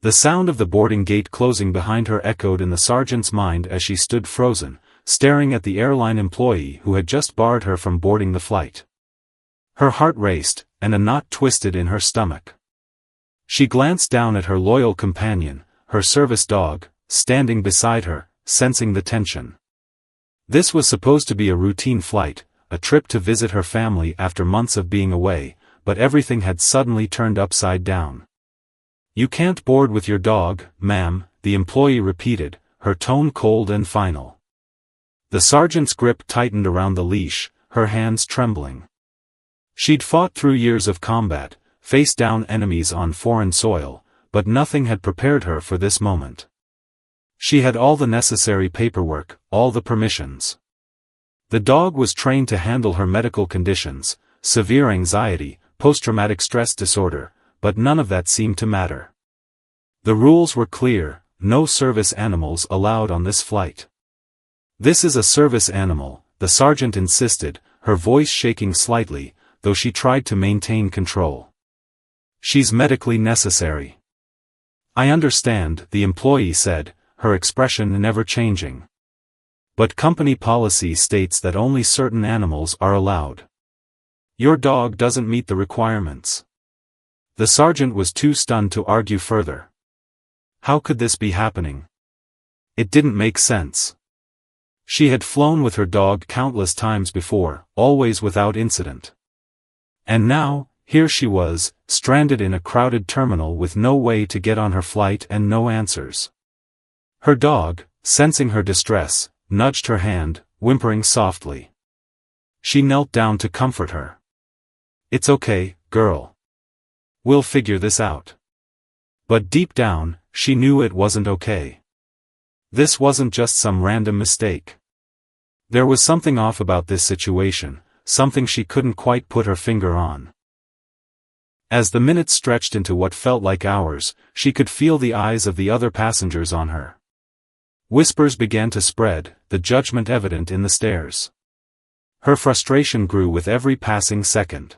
The sound of the boarding gate closing behind her echoed in the sergeant's mind as she stood frozen, staring at the airline employee who had just barred her from boarding the flight. Her heart raced, and a knot twisted in her stomach. She glanced down at her loyal companion, her service dog, standing beside her, sensing the tension. This was supposed to be a routine flight, a trip to visit her family after months of being away, but everything had suddenly turned upside down. "You can't board with your dog, ma'am," the employee repeated, her tone cold and final. The sergeant's grip tightened around the leash, her hands trembling. She'd fought through years of combat, faced down enemies on foreign soil, but nothing had prepared her for this moment. She had all the necessary paperwork, all the permissions. The dog was trained to handle her medical conditions, severe anxiety, post-traumatic stress disorder, but none of that seemed to matter. The rules were clear: no service animals allowed on this flight. "This is a service animal," the sergeant insisted, her voice shaking slightly, though she tried to maintain control. "She's medically necessary." "I understand," the employee said, her expression never changing. "But company policy states that only certain animals are allowed. Your dog doesn't meet the requirements." The sergeant was too stunned to argue further. How could this be happening? It didn't make sense. She had flown with her dog countless times before, always without incident. And now, here she was, stranded in a crowded terminal with no way to get on her flight and no answers. Her dog, sensing her distress, nudged her hand, whimpering softly. She knelt down to comfort her. "It's okay, girl. We'll figure this out." But deep down, she knew it wasn't okay. This wasn't just some random mistake. There was something off about this situation, something she couldn't quite put her finger on. As the minutes stretched into what felt like hours, she could feel the eyes of the other passengers on her. Whispers began to spread, the judgment evident in the stares. Her frustration grew with every passing second.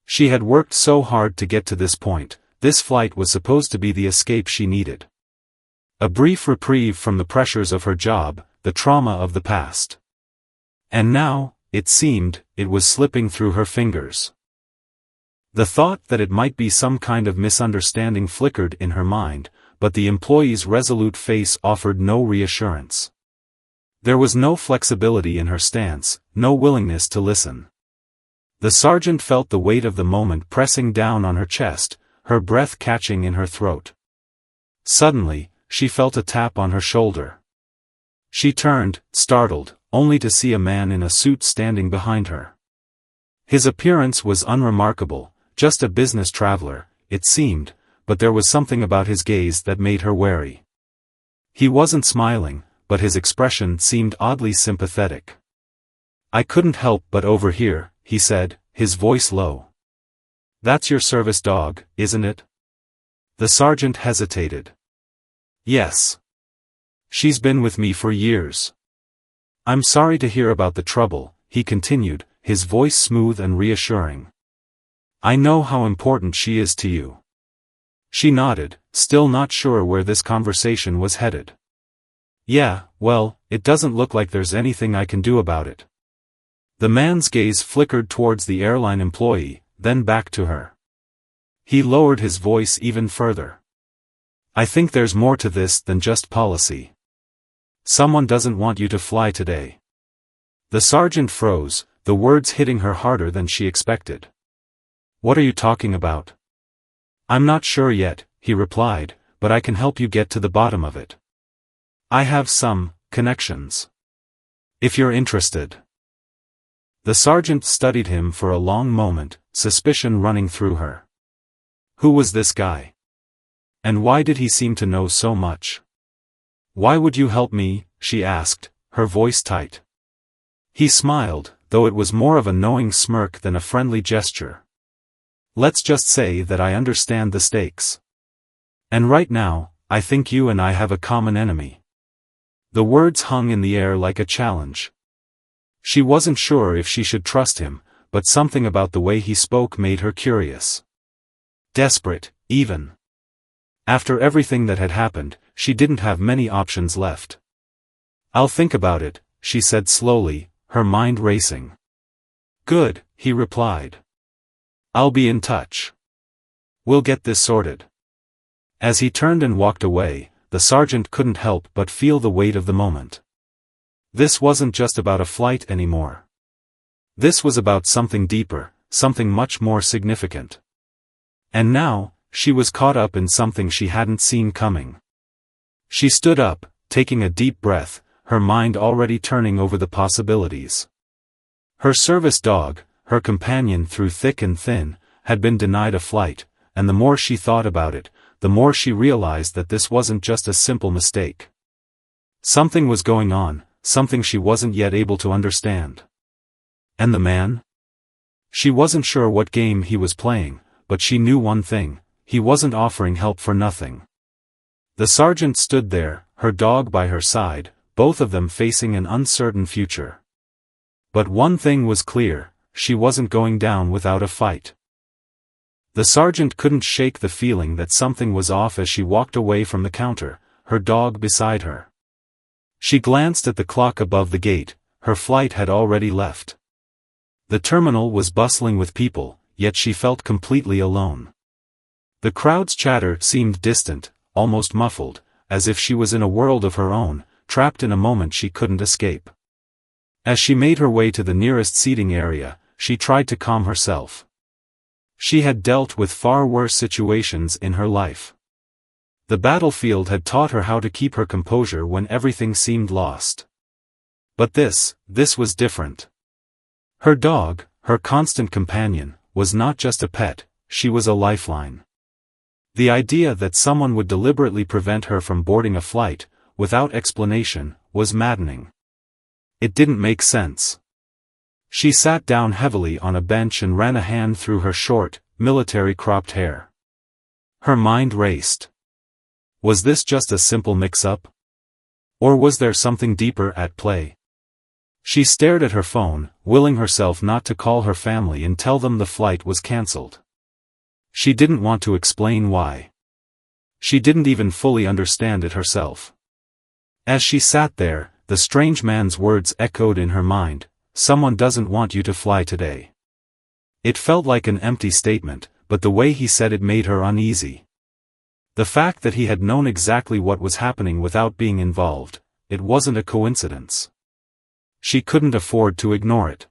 She had worked so hard to get to this point. This flight was supposed to be the escape she needed. A brief reprieve from the pressures of her job, the trauma of the past. And now, it seemed, it was slipping through her fingers. The thought that it might be some kind of misunderstanding flickered in her mind, but the employee's resolute face offered no reassurance. There was no flexibility in her stance, no willingness to listen. The sergeant felt the weight of the moment pressing down on her chest, her breath catching in her throat. Suddenly, she felt a tap on her shoulder. She turned, startled, only to see a man in a suit standing behind her. His appearance was unremarkable, just a business traveler, it seemed, but there was something about his gaze that made her wary. He wasn't smiling, but his expression seemed oddly sympathetic. "I couldn't help but overhear," he said, his voice low. "That's your service dog, isn't it?" The sergeant hesitated. "Yes. She's been with me for years." "I'm sorry to hear about the trouble," he continued, his voice smooth and reassuring. "I know how important she is to you." She nodded, still not sure where this conversation was headed. "Yeah, well, it doesn't look like there's anything I can do about it." The man's gaze flickered towards the airline employee, then back to her. He lowered his voice even further. "I think there's more to this than just policy. Someone doesn't want you to fly today." The sergeant froze, the words hitting her harder than she expected. "What are you talking about?" "I'm not sure yet," he replied, "but I can help you get to the bottom of it. I have some connections. If you're interested." The sergeant studied him for a long moment, suspicion running through her. Who was this guy? And why did he seem to know so much? "Why would you help me?" she asked, her voice tight. He smiled, though it was more of a knowing smirk than a friendly gesture. "Let's just say that I understand the stakes. And right now, I think you and I have a common enemy." The words hung in the air like a challenge. She wasn't sure if she should trust him, but something about the way he spoke made her curious. Desperate, even. After everything that had happened, she didn't have many options left. "I'll think about it," she said slowly, her mind racing. "Good," he replied. "I'll be in touch. We'll get this sorted." As he turned and walked away, the sergeant couldn't help but feel the weight of the moment. This wasn't just about a flight anymore. This was about something deeper, something much more significant. And now, she was caught up in something she hadn't seen coming. She stood up, taking a deep breath, her mind already turning over the possibilities. Her service dog, her companion through thick and thin, had been denied a flight, and the more she thought about it, the more she realized that this wasn't just a simple mistake. Something was going on, something she wasn't yet able to understand. And the man? She wasn't sure what game he was playing, but she knew one thing: he wasn't offering help for nothing. The sergeant stood there, her dog by her side, both of them facing an uncertain future. But one thing was clear: she wasn't going down without a fight. The sergeant couldn't shake the feeling that something was off as she walked away from the counter, her dog beside her. She glanced at the clock above the gate. Her flight had already left. The terminal was bustling with people, yet she felt completely alone. The crowd's chatter seemed distant, almost muffled, as if she was in a world of her own, trapped in a moment she couldn't escape. As she made her way to the nearest seating area, she tried to calm herself. She had dealt with far worse situations in her life. The battlefield had taught her how to keep her composure when everything seemed lost. But this was different. Her dog, her constant companion, was not just a pet, she was a lifeline. The idea that someone would deliberately prevent her from boarding a flight, without explanation, was maddening. It didn't make sense. She sat down heavily on a bench and ran a hand through her short, military-cropped hair. Her mind raced. Was this just a simple mix-up? Or was there something deeper at play? She stared at her phone, willing herself not to call her family and tell them the flight was cancelled. She didn't want to explain why. She didn't even fully understand it herself. As she sat there, the strange man's words echoed in her mind: "Someone doesn't want you to fly today." It felt like an empty statement, but the way he said it made her uneasy. The fact that he had known exactly what was happening without being involved, it wasn't a coincidence. She couldn't afford to ignore it.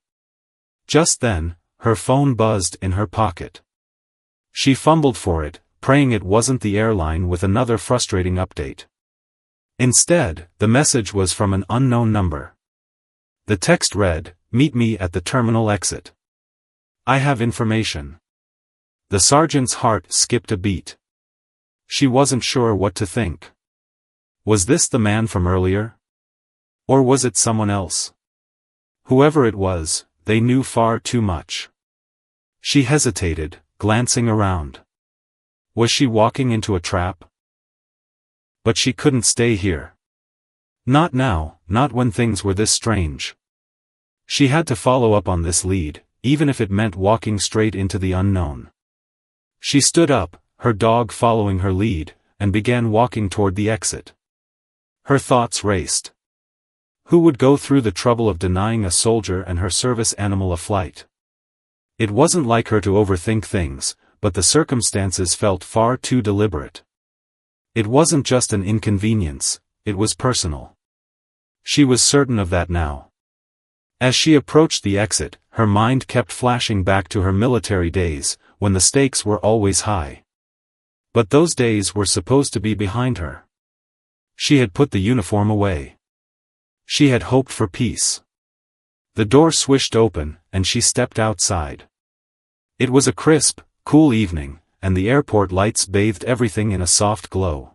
Just then, her phone buzzed in her pocket. She fumbled for it, praying it wasn't the airline with another frustrating update. Instead, the message was from an unknown number. The text read, "Meet me at the terminal exit. I have information." The sergeant's heart skipped a beat. She wasn't sure what to think. Was this the man from earlier? Or was it someone else? Whoever it was, they knew far too much. She hesitated, glancing around. Was she walking into a trap? But she couldn't stay here. Not now, not when things were this strange. She had to follow up on this lead, even if it meant walking straight into the unknown. She stood up, her dog following her lead, and began walking toward the exit. Her thoughts raced. Who would go through the trouble of denying a soldier and her service animal a flight? It wasn't like her to overthink things, but the circumstances felt far too deliberate. It wasn't just an inconvenience, it was personal. She was certain of that now. As she approached the exit, her mind kept flashing back to her military days, when the stakes were always high. But those days were supposed to be behind her. She had put the uniform away. She had hoped for peace. The door swished open, and she stepped outside. It was a crisp, cool evening, and the airport lights bathed everything in a soft glow.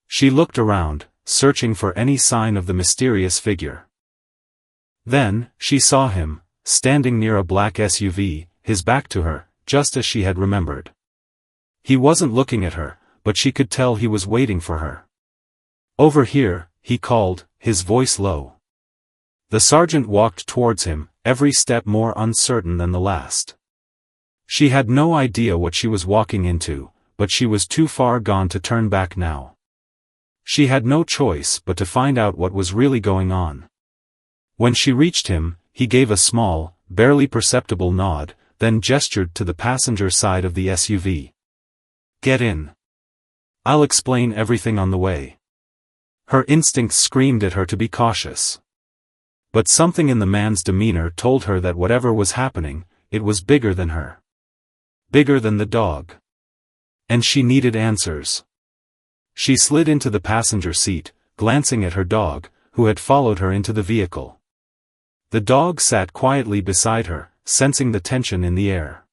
She looked around, searching for any sign of the mysterious figure. Then, she saw him, standing near a black SUV, his back to her, just as she had remembered. He wasn't looking at her, but she could tell he was waiting for her. "Over here," he called, his voice low. The sergeant walked towards him, every step more uncertain than the last. She had no idea what she was walking into, but she was too far gone to turn back now. She had no choice but to find out what was really going on. When she reached him, he gave a small, barely perceptible nod, then gestured to the passenger side of the SUV. "Get in. I'll explain everything on the way." Her instincts screamed at her to be cautious. But something in the man's demeanor told her that whatever was happening, it was bigger than her. Bigger than the dog. And she needed answers. She slid into the passenger seat, glancing at her dog, who had followed her into the vehicle. The dog sat quietly beside her, sensing the tension in the air.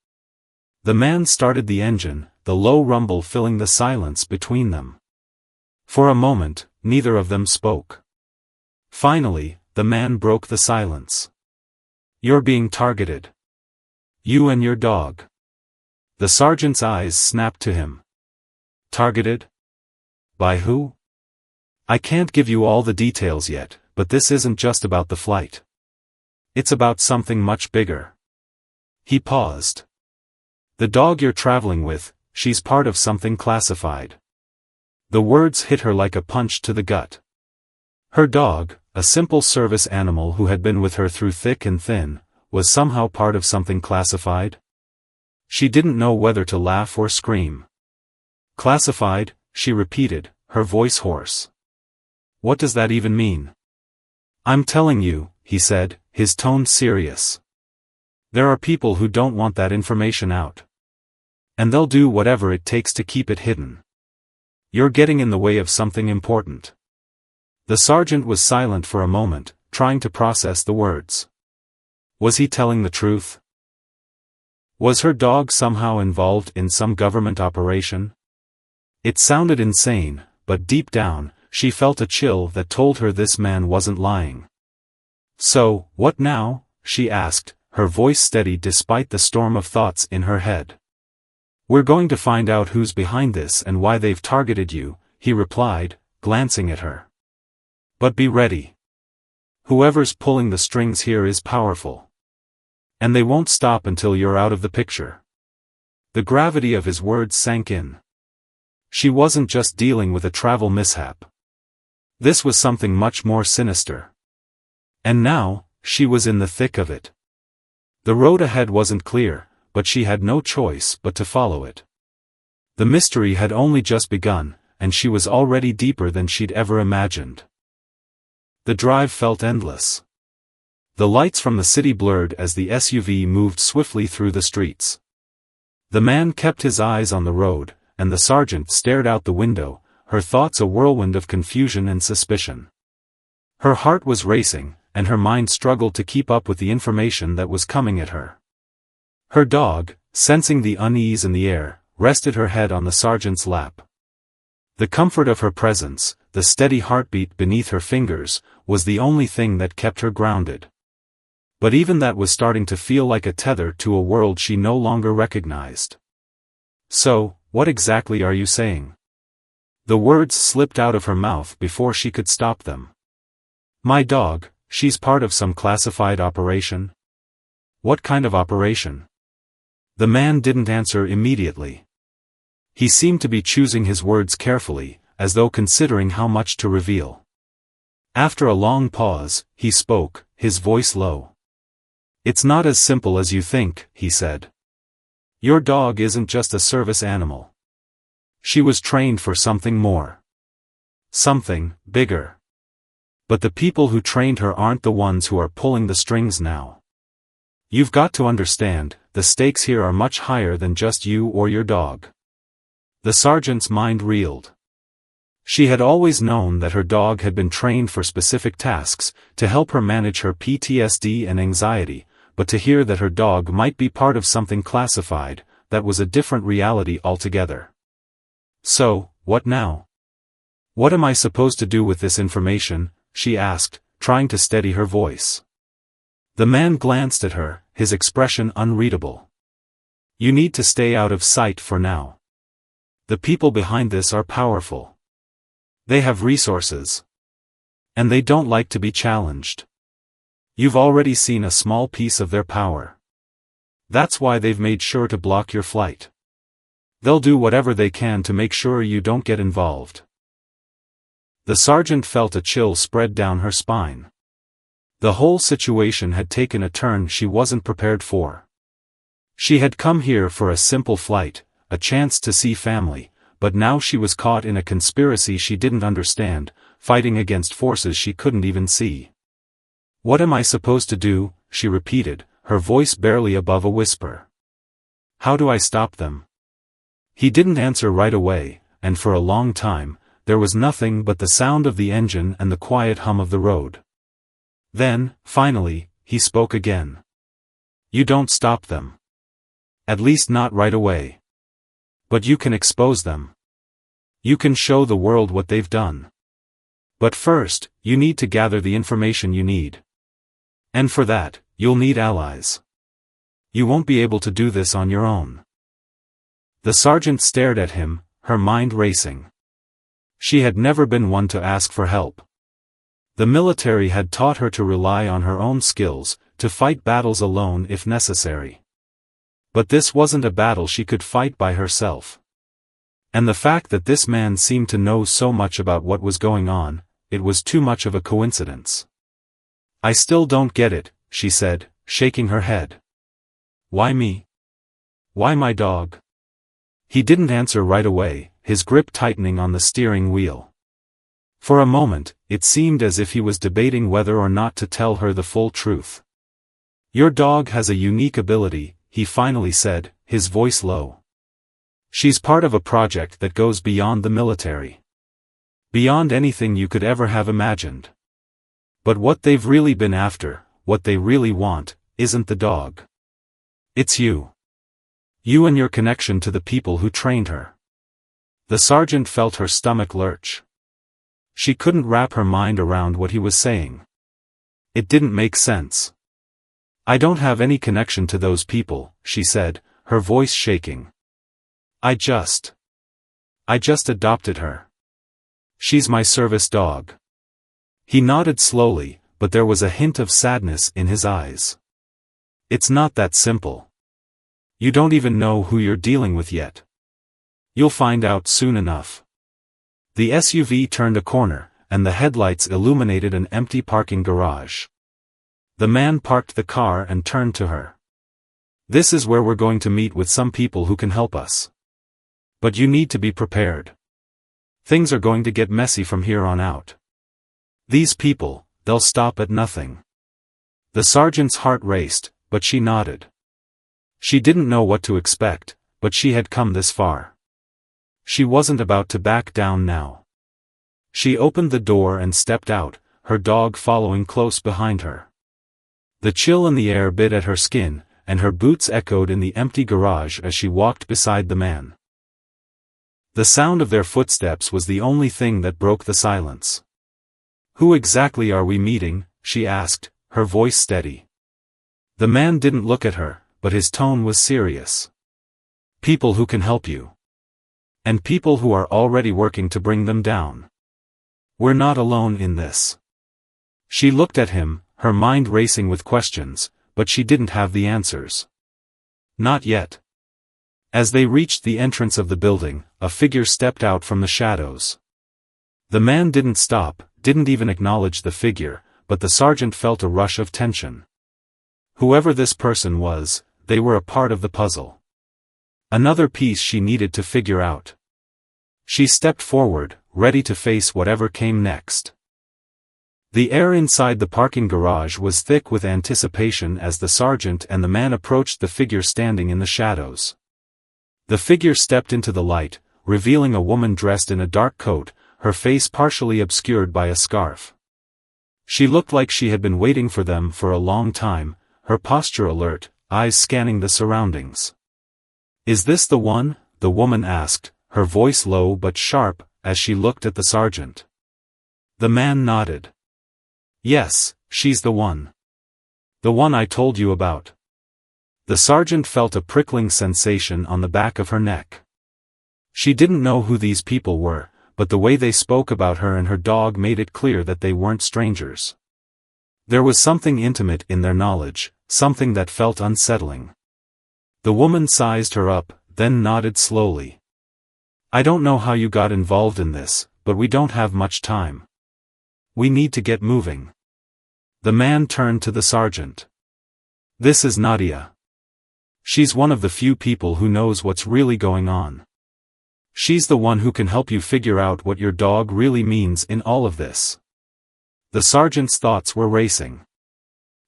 The man started the engine, the low rumble filling the silence between them. For a moment, neither of them spoke. Finally, the man broke the silence. "You're being targeted. You and your dog." The sergeant's eyes snapped to him. "Targeted? By who?" "I can't give you all the details yet, but this isn't just about the flight. It's about something much bigger." He paused. "The dog you're traveling with, she's part of something classified." The words hit her like a punch to the gut. Her dog, a simple service animal who had been with her through thick and thin, was somehow part of something classified? She didn't know whether to laugh or scream. "Classified," she repeated, her voice hoarse. "What does that even mean?" "I'm telling you," he said, his tone serious. "There are people who don't want that information out. And they'll do whatever it takes to keep it hidden. You're getting in the way of something important." The sergeant was silent for a moment, trying to process the words. Was he telling the truth? Was her dog somehow involved in some government operation? It sounded insane, but deep down, she felt a chill that told her this man wasn't lying. "So, what now?" she asked, her voice steady despite the storm of thoughts in her head. "We're going to find out who's behind this and why they've targeted you," he replied, glancing at her. "But be ready. Whoever's pulling the strings here is powerful. And they won't stop until you're out of the picture." The gravity of his words sank in. She wasn't just dealing with a travel mishap. This was something much more sinister. And now, she was in the thick of it. The road ahead wasn't clear, but she had no choice but to follow it. The mystery had only just begun, and she was already deeper than she'd ever imagined. The drive felt endless. The lights from the city blurred as the SUV moved swiftly through the streets. The man kept his eyes on the road, and the sergeant stared out the window, her thoughts a whirlwind of confusion and suspicion. Her heart was racing, and her mind struggled to keep up with the information that was coming at her. Her dog, sensing the unease in the air, rested her head on the sergeant's lap. The comfort of her presence, the steady heartbeat beneath her fingers, was the only thing that kept her grounded. But even that was starting to feel like a tether to a world she no longer recognized. "So, what exactly are you saying?" The words slipped out of her mouth before she could stop them. "My dog, she's part of some classified operation." "What kind of operation?" The man didn't answer immediately. He seemed to be choosing his words carefully, as though considering how much to reveal. After a long pause, he spoke, his voice low. "It's not as simple as you think," he said. "Your dog isn't just a service animal. She was trained for something more. Something bigger. But the people who trained her aren't the ones who are pulling the strings now. You've got to understand, the stakes here are much higher than just you or your dog." The sergeant's mind reeled. She had always known that her dog had been trained for specific tasks, to help her manage her PTSD and anxiety, but to hear that her dog might be part of something classified, that was a different reality altogether. "So, what now? What am I supposed to do with this information?" she asked, trying to steady her voice. The man glanced at her, his expression unreadable. "You need to stay out of sight for now. The people behind this are powerful. They have resources. And they don't like to be challenged. You've already seen a small piece of their power. That's why they've made sure to block your flight. They'll do whatever they can to make sure you don't get involved. The sergeant felt a chill spread down her spine. The whole situation had taken a turn she wasn't prepared for. She had come here for a simple flight, a chance to see family, but now she was caught in a conspiracy she didn't understand, fighting against forces she couldn't even see. "What am I supposed to do?" she repeated, her voice barely above a whisper. "How do I stop them?" He didn't answer right away, and for a long time, there was nothing but the sound of the engine and the quiet hum of the road. Then, finally, he spoke again. "You don't stop them. At least not right away. But you can expose them. You can show the world what they've done. But first, you need to gather the information you need. And for that, you'll need allies. You won't be able to do this on your own." The sergeant stared at him, her mind racing. She had never been one to ask for help. The military had taught her to rely on her own skills, to fight battles alone if necessary. But this wasn't a battle she could fight by herself. And the fact that this man seemed to know so much about what was going on, it was too much of a coincidence. "I still don't get it," she said, shaking her head. "Why me? Why my dog?" He didn't answer right away, his grip tightening on the steering wheel. For a moment, it seemed as if he was debating whether or not to tell her the full truth. "Your dog has a unique ability," he finally said, his voice low. "She's part of a project that goes beyond the military. Beyond anything you could ever have imagined. But what they've really been after, what they really want, isn't the dog. It's you. You and your connection to the people who trained her." The sergeant felt her stomach lurch. She couldn't wrap her mind around what he was saying. It didn't make sense. "I don't have any connection to those people," she said, her voice shaking. I just adopted her. She's my service dog." He nodded slowly, but there was a hint of sadness in his eyes. "It's not that simple. You don't even know who you're dealing with yet. You'll find out soon enough." The SUV turned a corner, and the headlights illuminated an empty parking garage. The man parked the car and turned to her. "This is where we're going to meet with some people who can help us. But you need to be prepared. Things are going to get messy from here on out. These people, they'll stop at nothing." The sergeant's heart raced, but she nodded. She didn't know what to expect, but she had come this far. She wasn't about to back down now. She opened the door and stepped out, her dog following close behind her. The chill in the air bit at her skin, and her boots echoed in the empty garage as she walked beside the man. The sound of their footsteps was the only thing that broke the silence. "Who exactly are we meeting?" she asked, her voice steady. The man didn't look at her, but his tone was serious. "People who can help you. And people who are already working to bring them down. We're not alone in this." She looked at him, her mind racing with questions, but she didn't have the answers. Not yet. As they reached the entrance of the building, a figure stepped out from the shadows. The man didn't stop, didn't even acknowledge the figure, but the sergeant felt a rush of tension. Whoever this person was, they were a part of the puzzle. Another piece she needed to figure out. She stepped forward, ready to face whatever came next. The air inside the parking garage was thick with anticipation as the sergeant and the man approached the figure standing in the shadows. The figure stepped into the light, revealing a woman dressed in a dark coat, her face partially obscured by a scarf. She looked like she had been waiting for them for a long time, her posture alert, eyes scanning the surroundings. "Is this the one?" the woman asked, her voice low but sharp, as she looked at the sergeant. The man nodded. "Yes, she's the one. The one I told you about." The sergeant felt a prickling sensation on the back of her neck. She didn't know who these people were, but the way they spoke about her and her dog made it clear that they weren't strangers. There was something intimate in their knowledge, something that felt unsettling. The woman sized her up, then nodded slowly. "I don't know how you got involved in this, but we don't have much time. We need to get moving." The man turned to the sergeant. "This is Nadia. She's one of the few people who knows what's really going on. She's the one who can help you figure out what your dog really means in all of this." The sergeant's thoughts were racing.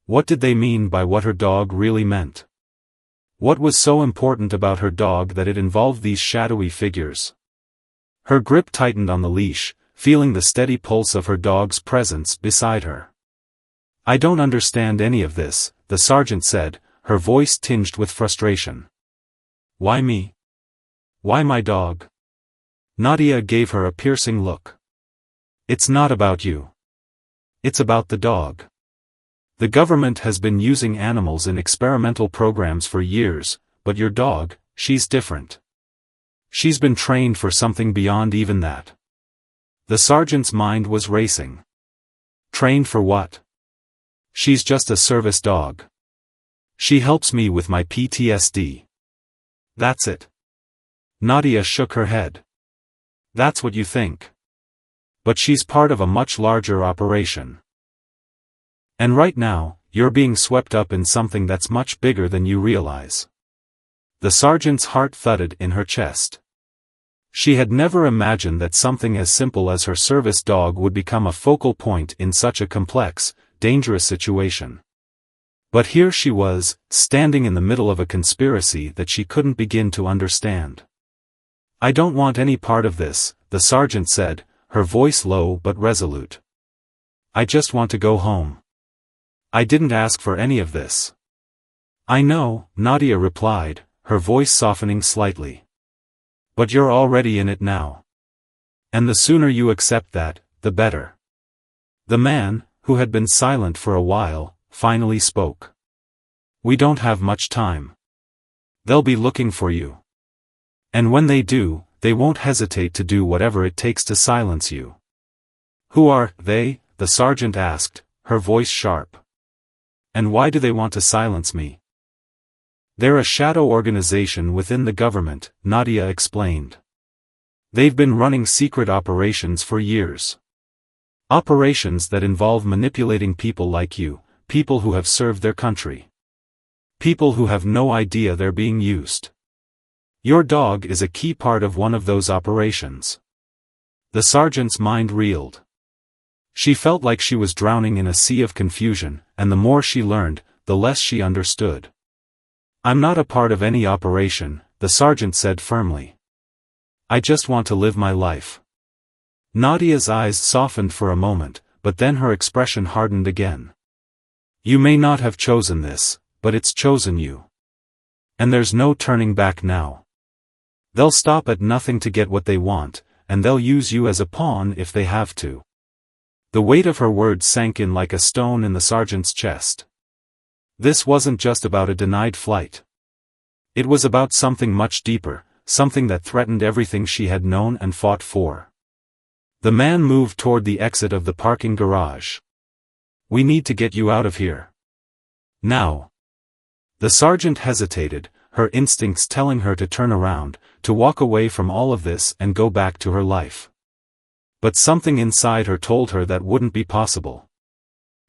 What did they mean by what her dog really meant? What was so important about her dog that it involved these shadowy figures? Her grip tightened on the leash, feeling the steady pulse of her dog's presence beside her. "I don't understand any of this," the sergeant said, her voice tinged with frustration. "Why me? Why my dog?" Nadia gave her a piercing look. "It's not about you. It's about the dog. The government has been using animals in experimental programs for years, but your dog, she's different. She's been trained for something beyond even that." The sergeant's mind was racing. Trained for what? "She's just a service dog. She helps me with my PTSD. That's it." Nadia shook her head. "That's what you think. But she's part of a much larger operation. And right now, you're being swept up in something that's much bigger than you realize." The sergeant's heart thudded in her chest. She had never imagined that something as simple as her service dog would become a focal point in such a complex, dangerous situation. But here she was, standing in the middle of a conspiracy that she couldn't begin to understand. "I don't want any part of this," the sergeant said, her voice low but resolute. "I just want to go home. I didn't ask for any of this." "I know," Nadia replied, her voice softening slightly. "But you're already in it now. And the sooner you accept that, the better." The man, who had been silent for a while, finally spoke. "We don't have much time. They'll be looking for you. And when they do, they won't hesitate to do whatever it takes to silence you." "Who are they?" the sergeant asked, her voice sharp. "And why do they want to silence me?" "They're a shadow organization within the government," Nadia explained. "They've been running secret operations for years. Operations that involve manipulating people like you, people who have served their country. People who have no idea they're being used. Your dog is a key part of one of those operations." The sergeant's mind reeled. She felt like she was drowning in a sea of confusion, and the more she learned, the less she understood. "I'm not a part of any operation," the sergeant said firmly. "I just want to live my life." Nadia's eyes softened for a moment, but then her expression hardened again. "You may not have chosen this, but it's chosen you. And there's no turning back now. They'll stop at nothing to get what they want, and they'll use you as a pawn if they have to." The weight of her words sank in like a stone in the sergeant's chest. This wasn't just about a denied flight. It was about something much deeper, something that threatened everything she had known and fought for. The man moved toward the exit of the parking garage. "We need to get you out of here. Now." The sergeant hesitated, her instincts telling her to turn around, to walk away from all of this and go back to her life. But something inside her told her that wouldn't be possible.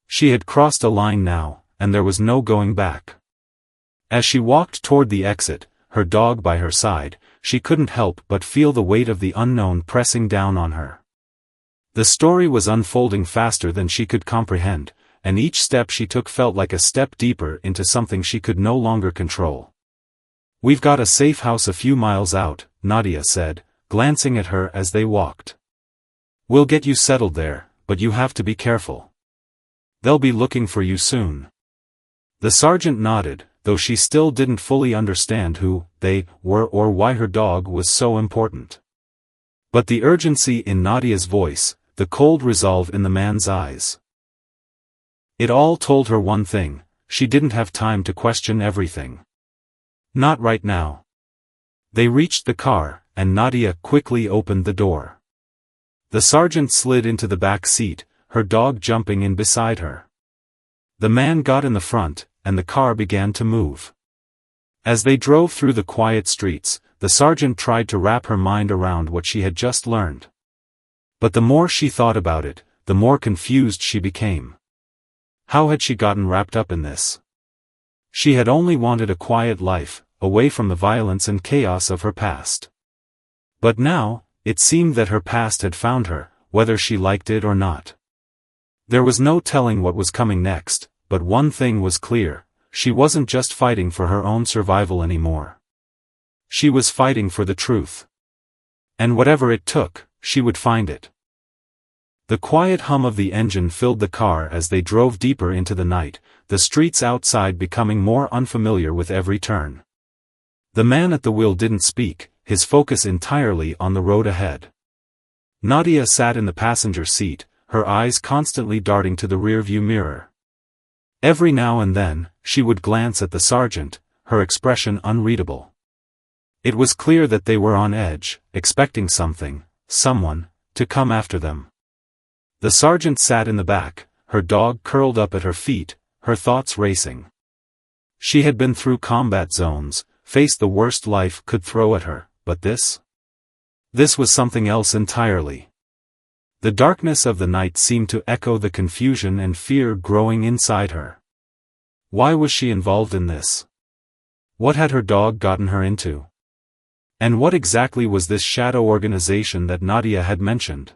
She had crossed a line now, and there was no going back. As she walked toward the exit, her dog by her side, she couldn't help but feel the weight of the unknown pressing down on her. The story was unfolding faster than she could comprehend, and each step she took felt like a step deeper into something she could no longer control. "We've got a safe house a few miles out," Nadia said, glancing at her as they walked. "We'll get you settled there, but you have to be careful. They'll be looking for you soon." The sergeant nodded, though she still didn't fully understand who they were or why her dog was so important. But the urgency in Nadia's voice, the cold resolve in the man's eyes. It all told her one thing: she didn't have time to question everything. Not right now. They reached the car, and Nadia quickly opened the door. The sergeant slid into the back seat, her dog jumping in beside her. The man got in the front, and the car began to move. As they drove through the quiet streets, the sergeant tried to wrap her mind around what she had just learned. But the more she thought about it, the more confused she became. How had she gotten wrapped up in this? She had only wanted a quiet life, away from the violence and chaos of her past. But now, it seemed that her past had found her, whether she liked it or not. There was no telling what was coming next, but one thing was clear: she wasn't just fighting for her own survival anymore. She was fighting for the truth. And whatever it took, she would find it. The quiet hum of the engine filled the car as they drove deeper into the night, the streets outside becoming more unfamiliar with every turn. The man at the wheel didn't speak, his focus entirely on the road ahead. Nadia sat in the passenger seat, her eyes constantly darting to the rearview mirror. Every now and then, she would glance at the sergeant, her expression unreadable. It was clear that they were on edge, expecting something, someone, to come after them. The sergeant sat in the back, her dog curled up at her feet, her thoughts racing. She had been through combat zones, faced the worst life could throw at her, but this? This was something else entirely. The darkness of the night seemed to echo the confusion and fear growing inside her. Why was she involved in this? What had her dog gotten her into? And what exactly was this shadow organization that Nadia had mentioned?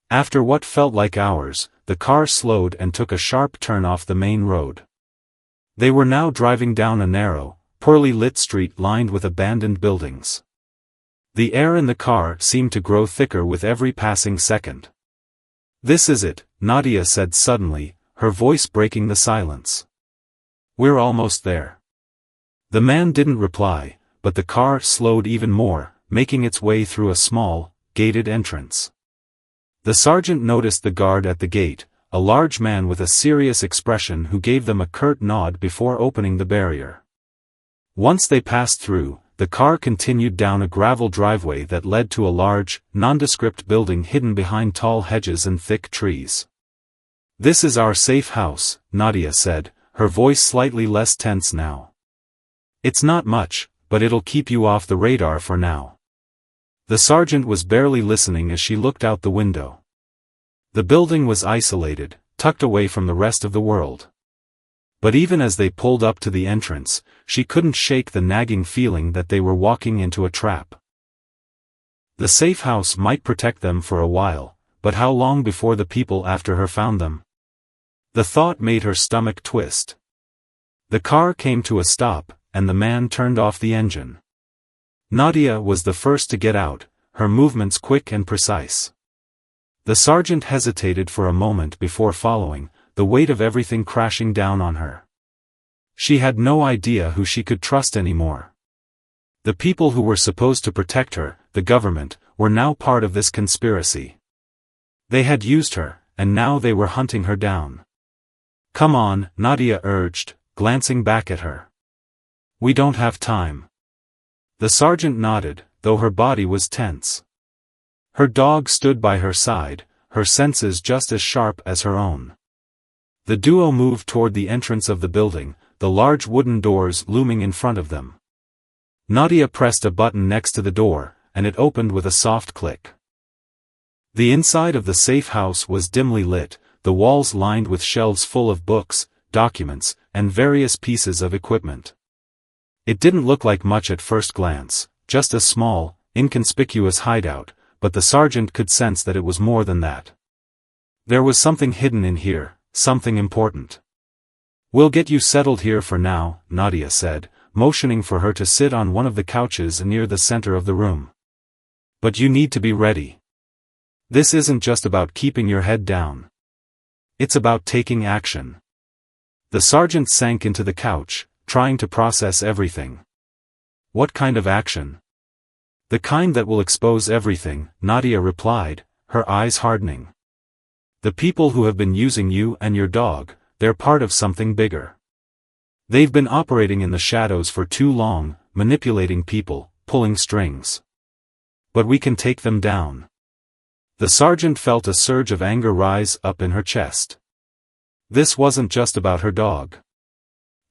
After what felt like hours, the car slowed and took a sharp turn off the main road. They were now driving down a narrow, poorly lit street lined with abandoned buildings. The air in the car seemed to grow thicker with every passing second. "This is it," Nadia said suddenly, her voice breaking the silence. "We're almost there." The man didn't reply, but the car slowed even more, making its way through a small, gated entrance. The sergeant noticed the guard at the gate, a large man with a serious expression who gave them a curt nod before opening the barrier. Once they passed through, the car continued down a gravel driveway that led to a large, nondescript building hidden behind tall hedges and thick trees. "This is our safe house," Nadia said, her voice slightly less tense now. "It's not much, but it'll keep you off the radar for now." The sergeant was barely listening as she looked out the window. The building was isolated, tucked away from the rest of the world. But even as they pulled up to the entrance, she couldn't shake the nagging feeling that they were walking into a trap. The safe house might protect them for a while, but how long before the people after her found them? The thought made her stomach twist. The car came to a stop, and the man turned off the engine. Nadia was the first to get out, her movements quick and precise. The sergeant hesitated for a moment before following, the weight of everything crashing down on her. She had no idea who she could trust anymore. The people who were supposed to protect her, the government, were now part of this conspiracy. They had used her, and now they were hunting her down. "Come on," Nadia urged, glancing back at her. "We don't have time." The sergeant nodded, though her body was tense. Her dog stood by her side, her senses just as sharp as her own. The duo moved toward the entrance of the building, the large wooden doors looming in front of them. Nadia pressed a button next to the door, and it opened with a soft click. The inside of the safe house was dimly lit, the walls lined with shelves full of books, documents, and various pieces of equipment. It didn't look like much at first glance, just a small, inconspicuous hideout, but the sergeant could sense that it was more than that. There was something hidden in here, something important. "We'll get you settled here for now," Nadia said, motioning for her to sit on one of the couches near the center of the room. "But you need to be ready. This isn't just about keeping your head down. It's about taking action." The sergeant sank into the couch, trying to process everything. "What kind of action?" "The kind that will expose everything," Nadia replied, her eyes hardening. "The people who have been using you and your dog, they're part of something bigger. They've been operating in the shadows for too long, manipulating people, pulling strings. But we can take them down." The sergeant felt a surge of anger rise up in her chest. This wasn't just about her dog.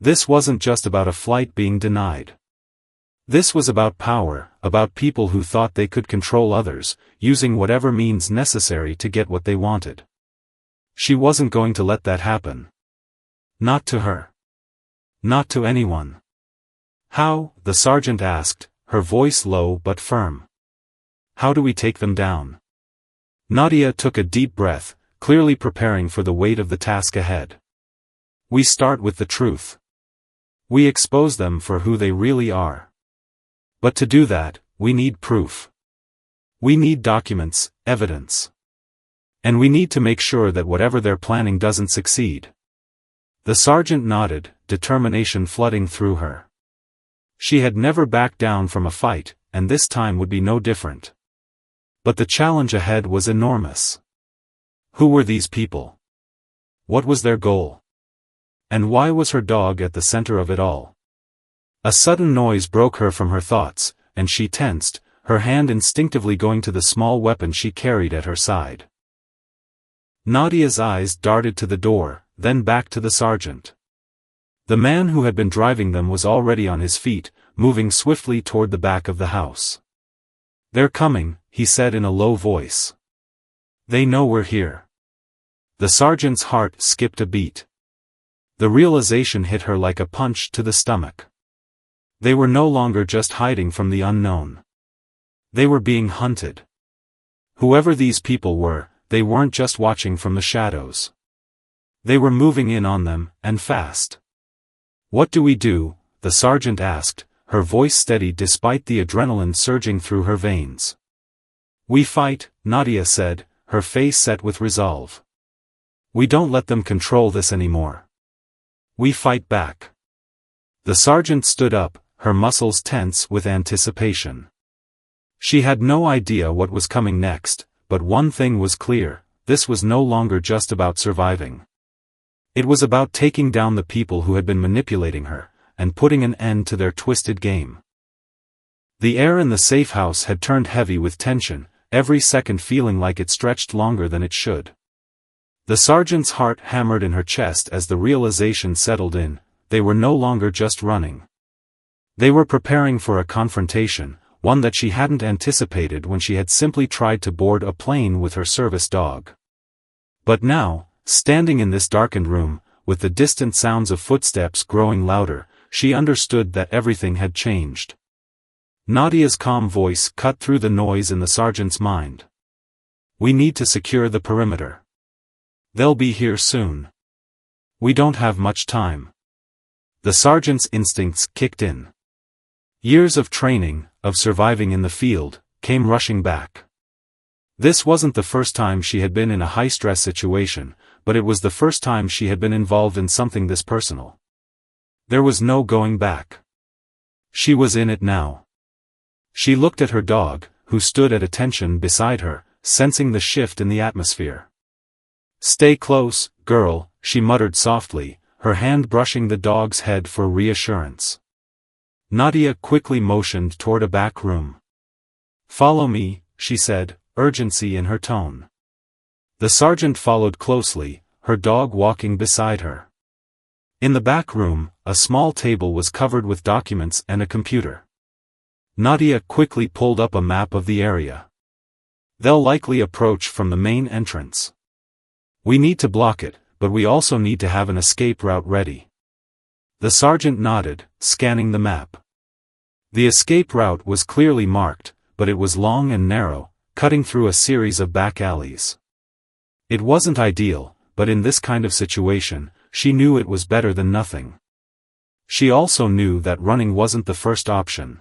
This wasn't just about a flight being denied. This was about power, about people who thought they could control others, using whatever means necessary to get what they wanted. She wasn't going to let that happen. Not to her. Not to anyone. How? The sergeant asked, her voice low but firm. How do we take them down? Nadia took a deep breath, clearly preparing for the weight of the task ahead. We start with the truth. We expose them for who they really are. But to do that, we need proof. We need documents, evidence. And we need to make sure that whatever they're planning doesn't succeed. The sergeant nodded, determination flooding through her. She had never backed down from a fight, and this time would be no different. But the challenge ahead was enormous. Who were these people? What was their goal? And why was her dog at the center of it all? A sudden noise broke her from her thoughts, and she tensed, her hand instinctively going to the small weapon she carried at her side. Nadia's eyes darted to the door, then back to the sergeant. The man who had been driving them was already on his feet, moving swiftly toward the back of the house. They're coming, he said in a low voice. They know we're here. The sergeant's heart skipped a beat. The realization hit her like a punch to the stomach. They were no longer just hiding from the unknown. They were being hunted. Whoever these people were, they weren't just watching from the shadows. They were moving in on them, and fast. What do we do? The sergeant asked, her voice steady despite the adrenaline surging through her veins. We fight, Nadia said, her face set with resolve. We don't let them control this anymore. We fight back. The sergeant stood up, her muscles tense with anticipation. She had no idea what was coming next, but one thing was clear, this was no longer just about surviving. It was about taking down the people who had been manipulating her, and putting an end to their twisted game. The air in the safe house had turned heavy with tension, every second feeling like it stretched longer than it should. The sergeant's heart hammered in her chest as the realization settled in, they were no longer just running. They were preparing for a confrontation, one that she hadn't anticipated when she had simply tried to board a plane with her service dog. But now, standing in this darkened room, with the distant sounds of footsteps growing louder, she understood that everything had changed. Nadia's calm voice cut through the noise in the sergeant's mind. We need to secure the perimeter. They'll be here soon. We don't have much time. The sergeant's instincts kicked in. Years of training, of surviving in the field, came rushing back. This wasn't the first time she had been in a high-stress situation, but it was the first time she had been involved in something this personal. There was no going back. She was in it now. She looked at her dog, who stood at attention beside her, sensing the shift in the atmosphere. Stay close, girl, she muttered softly, her hand brushing the dog's head for reassurance. Nadia quickly motioned toward a back room. Follow me, she said, urgency in her tone. The sergeant followed closely, her dog walking beside her. In the back room, a small table was covered with documents and a computer. Nadia quickly pulled up a map of the area. They'll likely approach from the main entrance. We need to block it, but we also need to have an escape route ready. The sergeant nodded, scanning the map. The escape route was clearly marked, but it was long and narrow, cutting through a series of back alleys. It wasn't ideal, but in this kind of situation, she knew it was better than nothing. She also knew that running wasn't the first option.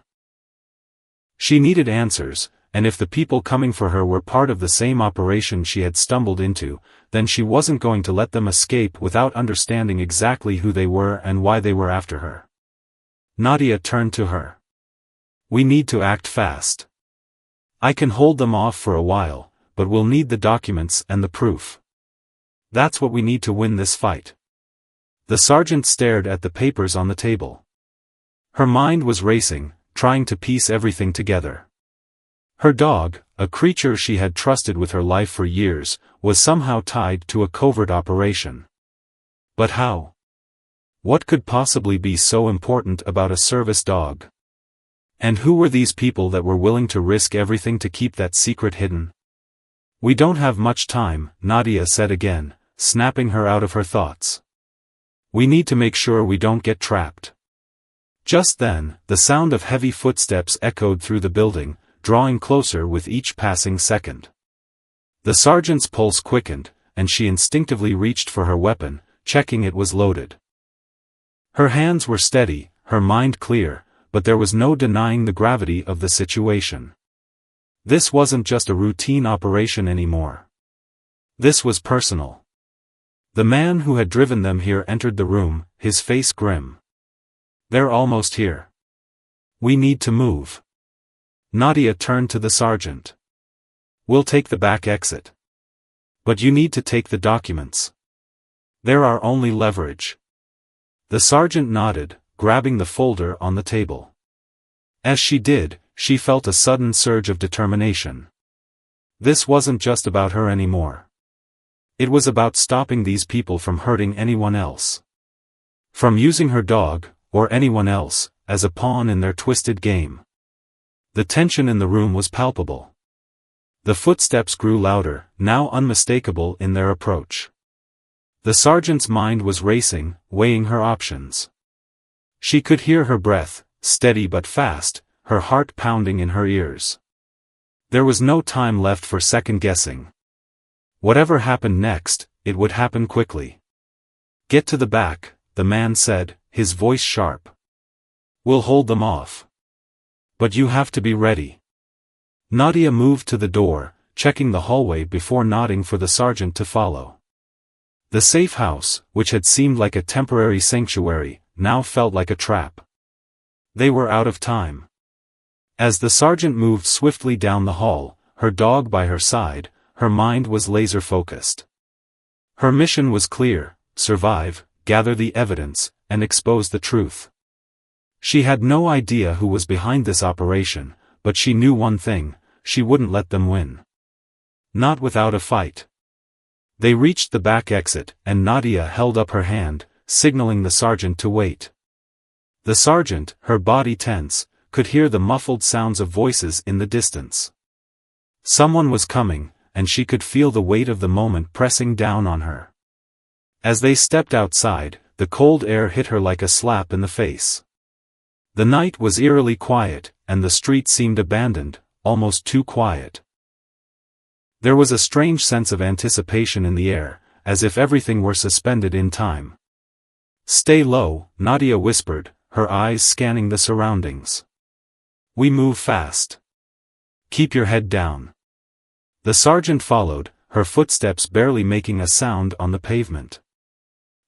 She needed answers, and if the people coming for her were part of the same operation she had stumbled into, then she wasn't going to let them escape without understanding exactly who they were and why they were after her. Nadia turned to her. We need to act fast. I can hold them off for a while, but we'll need the documents and the proof. That's what we need to win this fight. The sergeant stared at the papers on the table. Her mind was racing, trying to piece everything together. Her dog, a creature she had trusted with her life for years, was somehow tied to a covert operation. But how? What could possibly be so important about a service dog? And who were these people that were willing to risk everything to keep that secret hidden? We don't have much time, Nadia said again, snapping her out of her thoughts. We need to make sure we don't get trapped. Just then, the sound of heavy footsteps echoed through the building, drawing closer with each passing second. The sergeant's pulse quickened, and she instinctively reached for her weapon, checking it was loaded. Her hands were steady, her mind clear, but there was no denying the gravity of the situation. This wasn't just a routine operation anymore. This was personal. The man who had driven them here entered the room, his face grim. They're almost here. We need to move. Nadia turned to the sergeant. We'll take the back exit. But you need to take the documents. They're our only leverage. The sergeant nodded, grabbing the folder on the table. As she did, she felt a sudden surge of determination. This wasn't just about her anymore. It was about stopping these people from hurting anyone else. From using her dog, or anyone else, as a pawn in their twisted game. The tension in the room was palpable. The footsteps grew louder, now unmistakable in their approach. The sergeant's mind was racing, weighing her options. She could hear her breath, steady but fast, her heart pounding in her ears. There was no time left for second-guessing. Whatever happened next, it would happen quickly. Get to the back, the man said, his voice sharp. We'll hold them off. But you have to be ready. Nadia moved to the door, checking the hallway before nodding for the sergeant to follow. The safe house, which had seemed like a temporary sanctuary, now felt like a trap. They were out of time. As the sergeant moved swiftly down the hall, her dog by her side, her mind was laser-focused. Her mission was clear: survive, gather the evidence, and expose the truth. She had no idea who was behind this operation, but she knew one thing: she wouldn't let them win. Not without a fight. They reached the back exit, and Nadia held up her hand, signaling the sergeant to wait. The sergeant, her body tense, could hear the muffled sounds of voices in the distance. Someone was coming, and she could feel the weight of the moment pressing down on her. As they stepped outside, the cold air hit her like a slap in the face. The night was eerily quiet, and the street seemed abandoned, almost too quiet. There was a strange sense of anticipation in the air, as if everything were suspended in time. Stay low, Nadia whispered, her eyes scanning the surroundings. We move fast. Keep your head down. The sergeant followed, her footsteps barely making a sound on the pavement.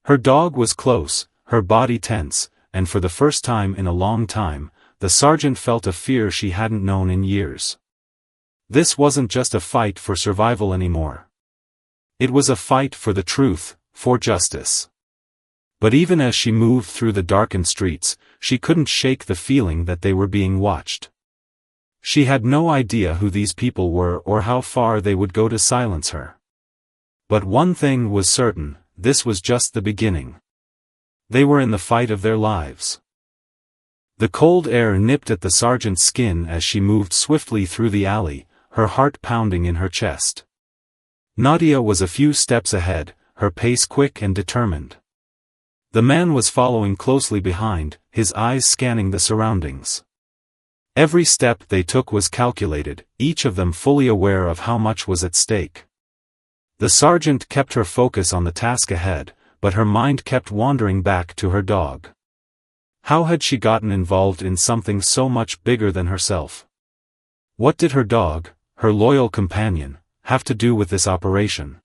Her dog was close, her body tense, and for the first time in a long time, the sergeant felt a fear she hadn't known in years. This wasn't just a fight for survival anymore. It was a fight for the truth, for justice. But even as she moved through the darkened streets, she couldn't shake the feeling that they were being watched. She had no idea who these people were or how far they would go to silence her. But one thing was certain: this was just the beginning. They were in the fight of their lives. The cold air nipped at the sergeant's skin as she moved swiftly through the alley, her heart pounding in her chest. Nadia was a few steps ahead, her pace quick and determined. The man was following closely behind, his eyes scanning the surroundings. Every step they took was calculated, each of them fully aware of how much was at stake. The sergeant kept her focus on the task ahead, but her mind kept wandering back to her dog. How had she gotten involved in something so much bigger than herself? What did her dog, her loyal companion, have to do with this operation?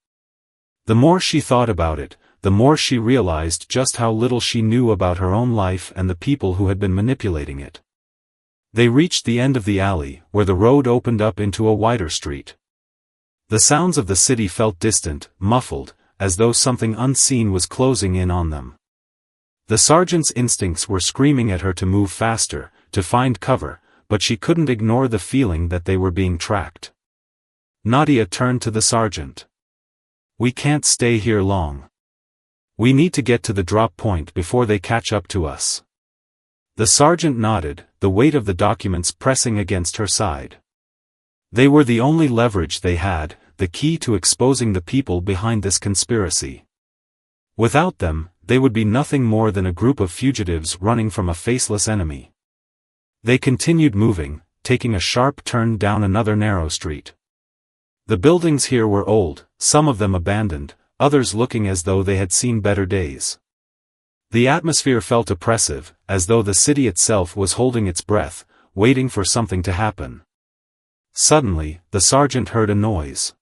The more she thought about it, the more she realized just how little she knew about her own life and the people who had been manipulating it. They reached the end of the alley, where the road opened up into a wider street. The sounds of the city felt distant, muffled, as though something unseen was closing in on them. The sergeant's instincts were screaming at her to move faster, to find cover, but she couldn't ignore the feeling that they were being tracked. Nadia turned to the sergeant. We can't stay here long. We need to get to the drop point before they catch up to us. The sergeant nodded, the weight of the documents pressing against her side. They were the only leverage they had, the key to exposing the people behind this conspiracy. Without them, they would be nothing more than a group of fugitives running from a faceless enemy. They continued moving, taking a sharp turn down another narrow street. The buildings here were old, some of them abandoned, others looking as though they had seen better days. The atmosphere felt oppressive, as though the city itself was holding its breath, waiting for something to happen. Suddenly, the sergeant heard a noise.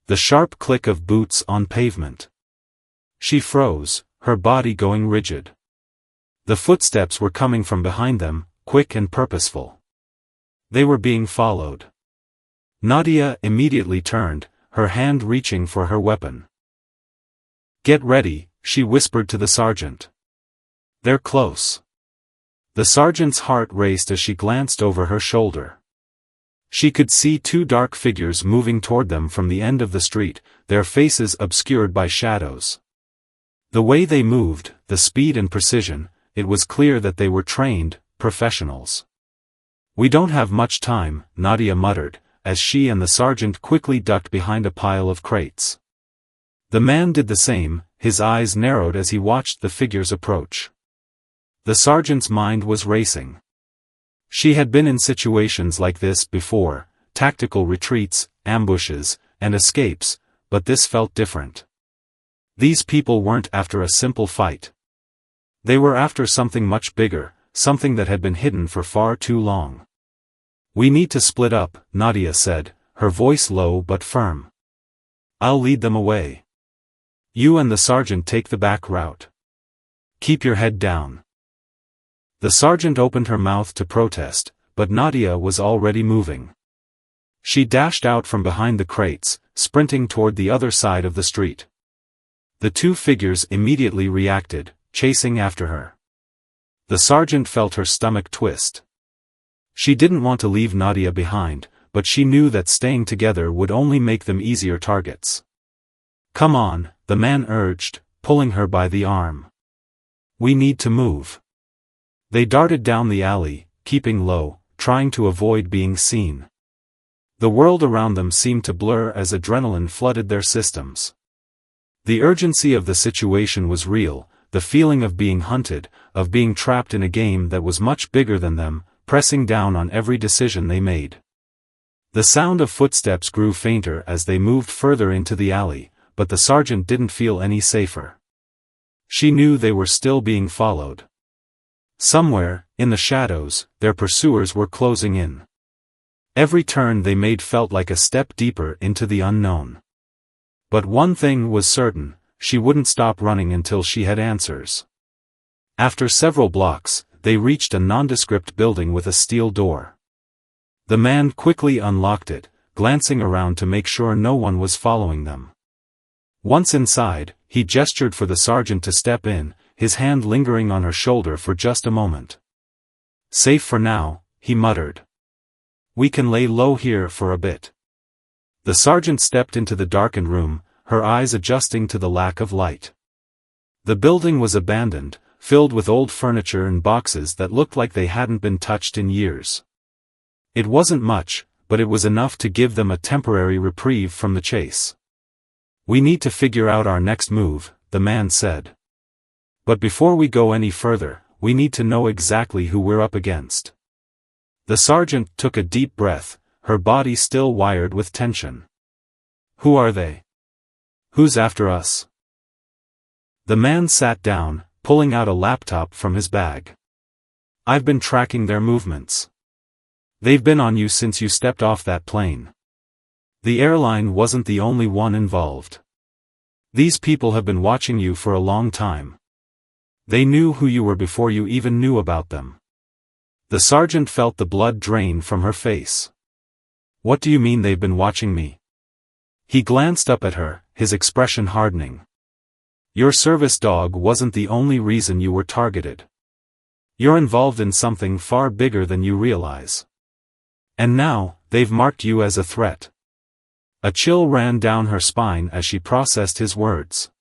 The sharp click of boots on pavement. She froze, her body going rigid. The footsteps were coming from behind them, quick and purposeful. They were being followed. Nadia immediately turned, her hand reaching for her weapon. "Get ready," she whispered to the sergeant. "They're close." The sergeant's heart raced as she glanced over her shoulder. She could see two dark figures moving toward them from the end of the street, their faces obscured by shadows. The way they moved, the speed and precision, it was clear that they were trained professionals. "We don't have much time," Nadia muttered, as she and the sergeant quickly ducked behind a pile of crates. The man did the same, his eyes narrowed as he watched the figures approach. The sergeant's mind was racing. She had been in situations like this before, tactical retreats, ambushes, and escapes, but this felt different. These people weren't after a simple fight. They were after something much bigger, something that had been hidden for far too long. "We need to split up," Nadia said, her voice low but firm. "I'll lead them away. You and the sergeant take the back route. Keep your head down." The sergeant opened her mouth to protest, but Nadia was already moving. She dashed out from behind the crates, sprinting toward the other side of the street. The two figures immediately reacted, chasing after her. The sergeant felt her stomach twist. She didn't want to leave Nadia behind, but she knew that staying together would only make them easier targets. "Come on," the man urged, pulling her by the arm. "We need to move." They darted down the alley, keeping low, trying to avoid being seen. The world around them seemed to blur as adrenaline flooded their systems. The urgency of the situation was real, the feeling of being hunted, of being trapped in a game that was much bigger than them, pressing down on every decision they made. The sound of footsteps grew fainter as they moved further into the alley, but the sergeant didn't feel any safer. She knew they were still being followed. Somewhere, in the shadows, their pursuers were closing in. Every turn they made felt like a step deeper into the unknown. But one thing was certain, she wouldn't stop running until she had answers. After several blocks, they reached a nondescript building with a steel door. The man quickly unlocked it, glancing around to make sure no one was following them. Once inside, he gestured for the sergeant to step in, his hand lingering on her shoulder for just a moment. "Safe for now," he muttered. "We can lay low here for a bit." The sergeant stepped into the darkened room, her eyes adjusting to the lack of light. The building was abandoned, filled with old furniture and boxes that looked like they hadn't been touched in years. It wasn't much, but it was enough to give them a temporary reprieve from the chase. "We need to figure out our next move," the man said. "But before we go any further, we need to know exactly who we're up against." The sergeant took a deep breath, her body still wired with tension. "Who are they? Who's after us?" The man sat down, pulling out a laptop from his bag. "I've been tracking their movements. They've been on you since you stepped off that plane. The airline wasn't the only one involved. These people have been watching you for a long time. They knew who you were before you even knew about them." The sergeant felt the blood drain from her face. "What do you mean they've been watching me?" He glanced up at her, his expression hardening. "Your service dog wasn't the only reason you were targeted. You're involved in something far bigger than you realize. And now, they've marked you as a threat." A chill ran down her spine as she processed his words.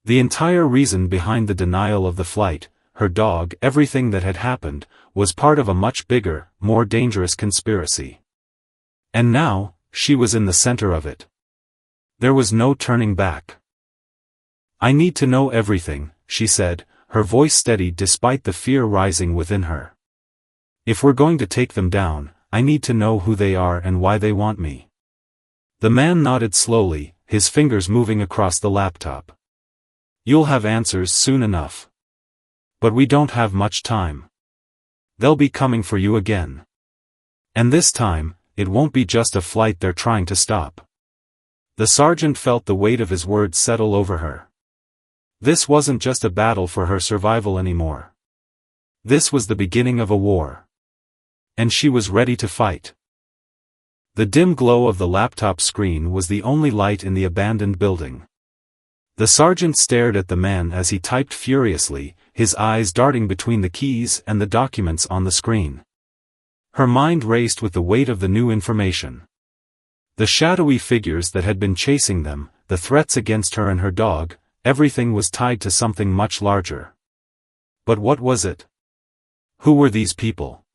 The entire reason behind the denial of the flight, her dog, everything that had happened, was part of a much bigger, more dangerous conspiracy. And now, she was in the center of it. There was no turning back. "I need to know everything," she said, her voice steady despite the fear rising within her. "If we're going to take them down, I need to know who they are and why they want me." The man nodded slowly, his fingers moving across the laptop. "You'll have answers soon enough. But we don't have much time. They'll be coming for you again. And this time, it won't be just a flight they're trying to stop." The sergeant felt the weight of his words settle over her. This wasn't just a battle for her survival anymore. This was the beginning of a war. And she was ready to fight. The dim glow of the laptop screen was the only light in the abandoned building. The sergeant stared at the man as he typed furiously, his eyes darting between the keys and the documents on the screen. Her mind raced with the weight of the new information. The shadowy figures that had been chasing them, the threats against her and her dog, everything was tied to something much larger. But what was it? Who were these people?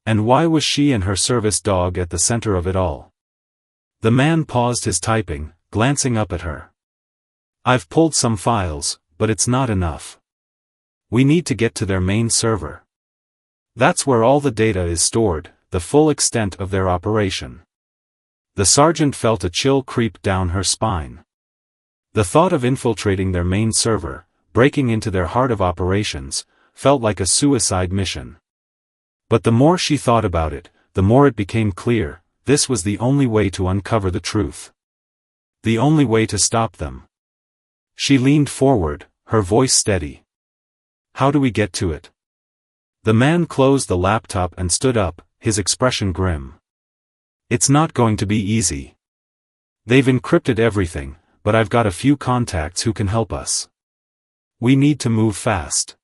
And why was she and her service dog at the center of it all? The man paused his typing, glancing up at her. "I've pulled some files, but it's not enough. We need to get to their main server. That's where all the data is stored, the full extent of their operation." The sergeant felt a chill creep down her spine. The thought of infiltrating their main server, breaking into their heart of operations, felt like a suicide mission. But the more she thought about it, the more it became clear, this was the only way to uncover the truth. The only way to stop them. She leaned forward, her voice steady. "How do we get to it?" The man closed the laptop and stood up, his expression grim. "It's not going to be easy. They've encrypted everything, but I've got a few contacts who can help us. We need to move fast.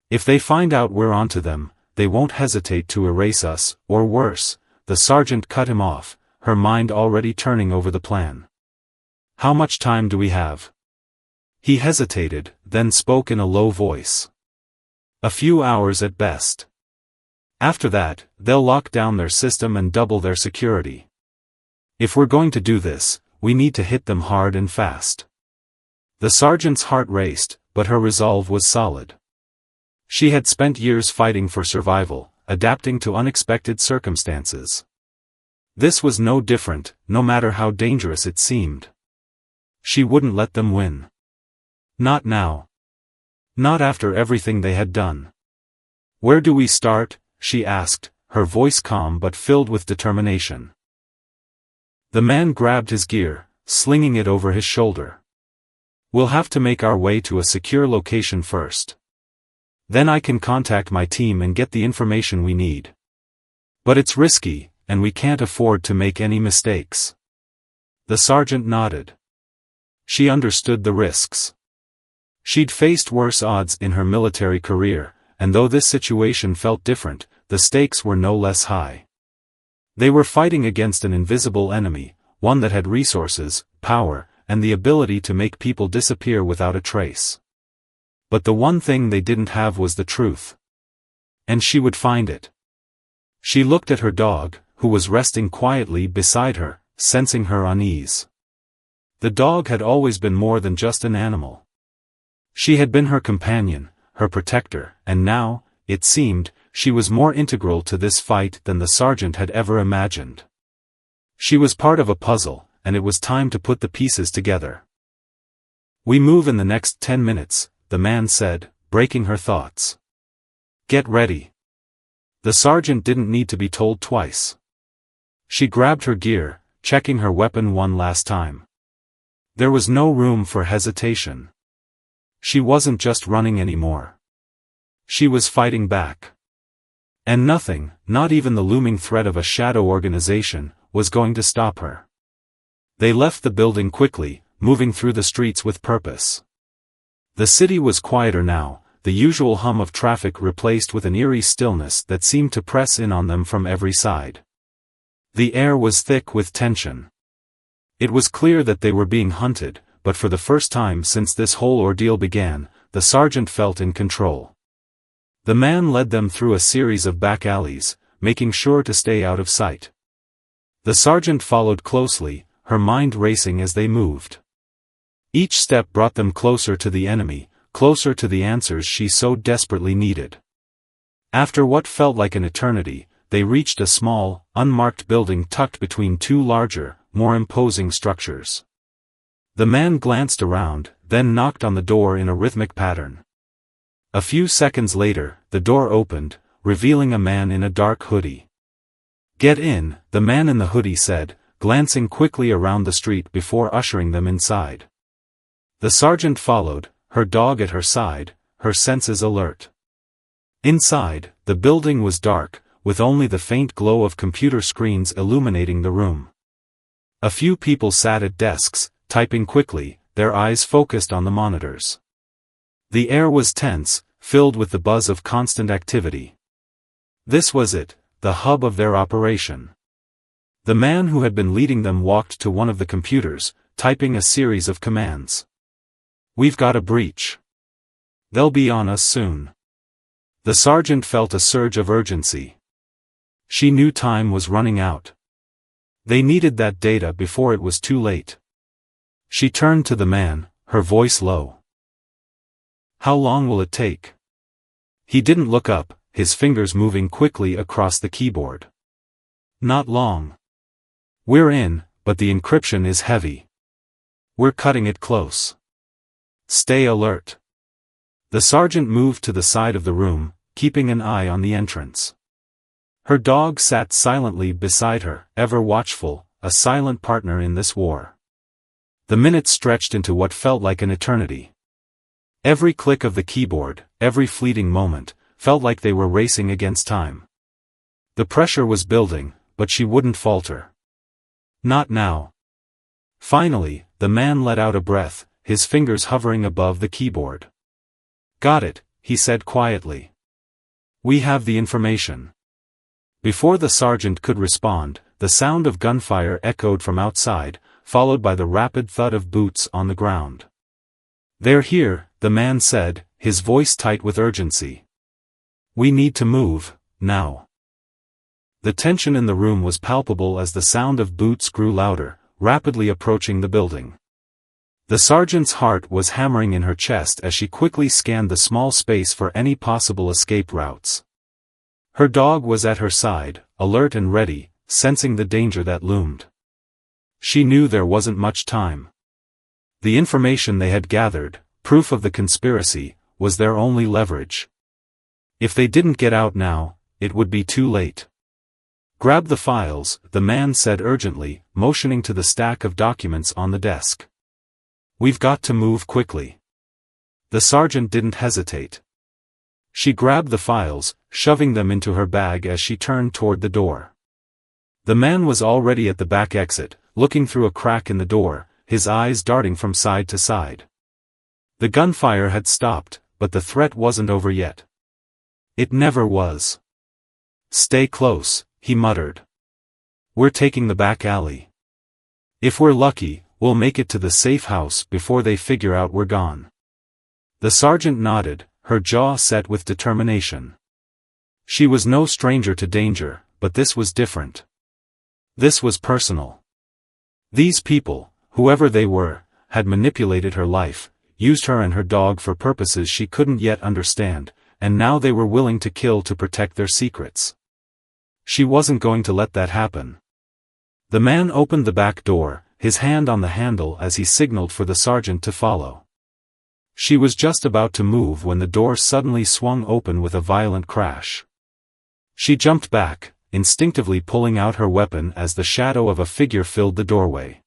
If they find out we're onto them, they won't hesitate to erase us, or worse." The sergeant cut him off, her mind already turning over the plan. "How much time do we have?" He hesitated, then spoke in a low voice. "A few hours at best. After that, they'll lock down their system and double their security. If we're going to do this, we need to hit them hard and fast." The sergeant's heart raced, but her resolve was solid. She had spent years fighting for survival, adapting to unexpected circumstances. This was no different, no matter how dangerous it seemed. She wouldn't let them win. Not now. Not after everything they had done. "Where do we start?" she asked, her voice calm but filled with determination. The man grabbed his gear, slinging it over his shoulder. "We'll have to make our way to a secure location first. Then I can contact my team and get the information we need. But it's risky, and we can't afford to make any mistakes." The sergeant nodded. She understood the risks. She'd faced worse odds in her military career, and though this situation felt different, the stakes were no less high. They were fighting against an invisible enemy, one that had resources, power, and the ability to make people disappear without a trace. But the one thing they didn't have was the truth. And she would find it. She looked at her dog, who was resting quietly beside her, sensing her unease. The dog had always been more than just an animal. She had been her companion, her protector, and now, it seemed, she was more integral to this fight than the sergeant had ever imagined. She was part of a puzzle, and it was time to put the pieces together. "We move in the next 10 minutes, the man said, breaking her thoughts. "Get ready." The sergeant didn't need to be told twice. She grabbed her gear, checking her weapon one last time. There was no room for hesitation. She wasn't just running anymore. She was fighting back. And nothing, not even the looming threat of a shadow organization, was going to stop her. They left the building quickly, moving through the streets with purpose. The city was quieter now, the usual hum of traffic replaced with an eerie stillness that seemed to press in on them from every side. The air was thick with tension. It was clear that they were being hunted, but for the first time since this whole ordeal began, the sergeant felt in control. The man led them through a series of back alleys, making sure to stay out of sight. The sergeant followed closely, her mind racing as they moved. Each step brought them closer to the enemy, closer to the answers she so desperately needed. After what felt like an eternity, they reached a small, unmarked building tucked between two larger, more imposing structures. The man glanced around, then knocked on the door in a rhythmic pattern. A few seconds later, the door opened, revealing a man in a dark hoodie. "Get in," the man in the hoodie said, glancing quickly around the street before ushering them inside. The sergeant followed, her dog at her side, her senses alert. Inside, the building was dark, with only the faint glow of computer screens illuminating the room. A few people sat at desks, typing quickly, their eyes focused on the monitors. The air was tense, filled with the buzz of constant activity. This was it, the hub of their operation. The man who had been leading them walked to one of the computers, typing a series of commands. "We've got a breach. They'll be on us soon." The sergeant felt a surge of urgency. She knew time was running out. They needed that data before it was too late. She turned to the man, her voice low. "How long will it take?" He didn't look up, his fingers moving quickly across the keyboard. "Not long. We're in, but the encryption is heavy. We're cutting it close. Stay alert." The sergeant moved to the side of the room, keeping an eye on the entrance. Her dog sat silently beside her, ever watchful, a silent partner in this war. The minutes stretched into what felt like an eternity. Every click of the keyboard, every fleeting moment, felt like they were racing against time. The pressure was building, but she wouldn't falter. Not now. Finally, the man let out a breath, his fingers hovering above the keyboard. "Got it," he said quietly. "We have the information." Before the sergeant could respond, the sound of gunfire echoed from outside, followed by the rapid thud of boots on the ground. "They're here," the man said, his voice tight with urgency. "We need to move, now." The tension in the room was palpable as the sound of boots grew louder, rapidly approaching the building. The sergeant's heart was hammering in her chest as she quickly scanned the small space for any possible escape routes. Her dog was at her side, alert and ready, sensing the danger that loomed. She knew there wasn't much time. The information they had gathered, proof of the conspiracy, was their only leverage. If they didn't get out now, it would be too late. "Grab the files," the man said urgently, motioning to the stack of documents on the desk. "We've got to move quickly." The sergeant didn't hesitate. She grabbed the files, shoving them into her bag as she turned toward the door. The man was already at the back exit, looking through a crack in the door, his eyes darting from side to side. The gunfire had stopped, but the threat wasn't over yet. It never was. "Stay close," he muttered. "We're taking the back alley. If we're lucky, we'll make it to the safe house before they figure out we're gone." The sergeant nodded, her jaw set with determination. She was no stranger to danger, but this was different. This was personal. These people, whoever they were, had manipulated her life, used her and her dog for purposes she couldn't yet understand, and now they were willing to kill to protect their secrets. She wasn't going to let that happen. The man opened the back door, his hand on the handle as he signaled for the sergeant to follow. She was just about to move when the door suddenly swung open with a violent crash. She jumped back, instinctively pulling out her weapon as the shadow of a figure filled the doorway.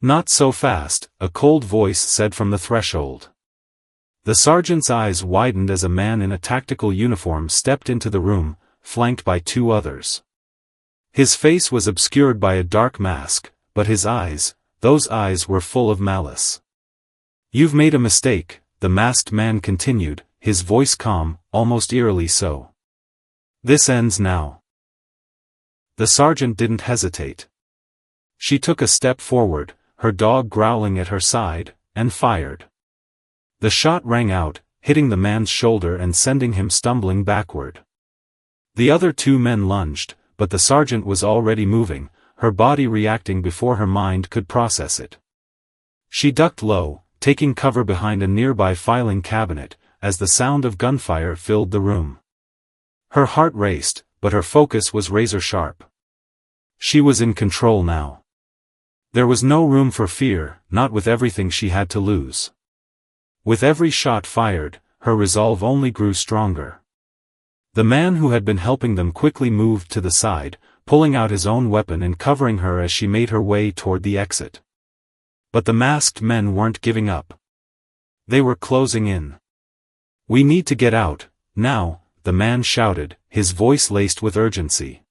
"Not so fast," a cold voice said from the threshold. The sergeant's eyes widened as a man in a tactical uniform stepped into the room, flanked by two others. His face was obscured by a dark mask, but his eyes, those eyes were full of malice. "You've made a mistake," the masked man continued, his voice calm, almost eerily so. "This ends now." The sergeant didn't hesitate. She took a step forward, her dog growling at her side, and fired. The shot rang out, hitting the man's shoulder and sending him stumbling backward. The other two men lunged, but the sergeant was already moving, her body reacting before her mind could process it. She ducked low, taking cover behind a nearby filing cabinet, as the sound of gunfire filled the room. Her heart raced, but her focus was razor-sharp. She was in control now. There was no room for fear, not with everything she had to lose. With every shot fired, her resolve only grew stronger. The man who had been helping them quickly moved to the side, pulling out his own weapon and covering her as she made her way toward the exit. But the masked men weren't giving up. They were closing in. "We need to get out, now," the man shouted, his voice laced with urgency.